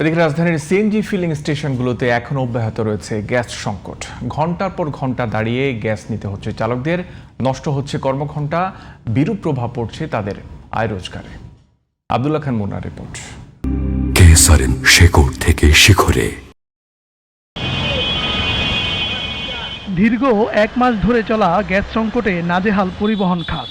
এদিকে রাজধানীর CNG filling স্টেশনগুলোতে এখনও অব্যাহত রয়েছে গ্যাস সংকট। ঘন্টার পর ঘন্টা দাঁড়িয়ে গ্যাস নিতে হচ্ছে চালকদের, নষ্ট হচ্ছে কর্মঘণ্টা, বিরূপ প্রভাব পড়ছে তাদের আয় রোজগারে। আব্দুল্লাহ খান মুন্নার রিপোর্ট। কেসারেন শেকড় থেকে শিখরে। দীর্ঘ এক মাস ধরে চলা গ্যাস সংকটে নাজেহাল পরিবহন খাত।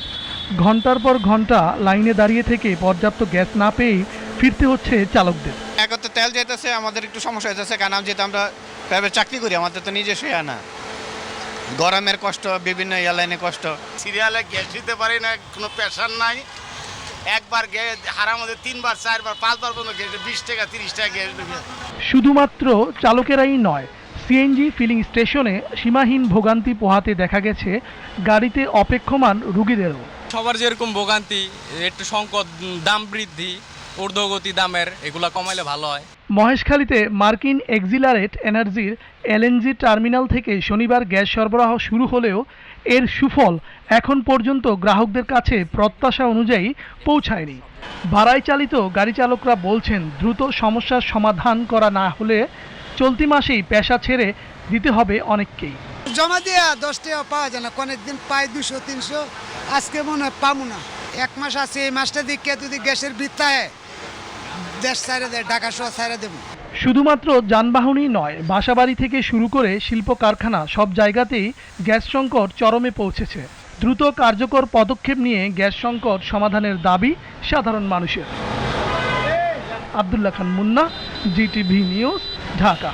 ঘন্টার পর ঘন্টা লাইনে দাঁড়িয়ে থেকে পর্যাপ্ত গ্যাস না পেয়েই ফিরতে হচ্ছে চালকদের। এক তো তেল যেতেছে, আমাদের একটু সমস্যা হইতেছে, কারণ যেহেতু আমরা প্রাইভেট চাকরি করি, আমাদের তো নিজস্ব না, গরমের কষ্ট, বিভিন্ন এয়ারলাইনে কষ্ট। সিরিয়ালে গ্যাস দিতে পারি না, কোনো প্রেশার নাই। একবার গ্যাস হারার মধ্যে 3 বার 4 বার 5 বার পর্যন্ত গ্যাস 20 টাকা 30 টাকা গ্যাস দেবে। শুধুমাত্র চালকেরাই নয়, সিএনজি ফিলিং স্টেশনে সীমাহীন ভোগান্তি পোহাতে দেখা গেছে গাড়িতে অপেক্ষমান রুগীদেরও। সবার যেরকম ভোগান্তি, একটু সংকট, দাম বৃদ্ধি, ঊর্ধ্বগতি দামের, এগুলা কমাইলে ভালো হয়। মহেশখালীতে মার্কিন এক্সিলারেট এনার্জির এলএনজি টার্মিনাল থেকে শনিবার গ্যাস সরবরাহ শুরু হলেও এর সুফল এখন পর্যন্ত গ্রাহকদের কাছে প্রত্যাশা অনুযায়ী পৌঁছায়নি। ভাড়ায় চালিত গাড়ি চালকরা বলছেন, দ্রুত সমস্যার সমাধান করা না হলে চলতি মাসেই পেশা ছেড়ে দিতে হবে অনেককেই। জমা দিয়া 10 টাকা পাওয়া যায় না, অনেকদিন পাই 200-300, আজকে মনে হয় পাবো না। 1 মাস আছে, এই মাসটা দিকে যদি গ্যাসের বৃত্তায় দেশ ছাড়ে দেয়, ঢাকা শহর ছাড়ে দেবো। শুধুমাত্র যানবাহনই নয়, বাসাবাড়ি থেকে শুরু করে শিল্প কারখানা সব জায়গাতেই গ্যাস সংকট চরমে পৌঁছেছে। দ্রুত কার্যকর পদক্ষেপ নিয়ে গ্যাস সংকট সমাধানের দাবি সাধারণ মানুষের। আব্দুল্লাহ খান মুন্না, জিটিভি নিউজ, ঢাকা।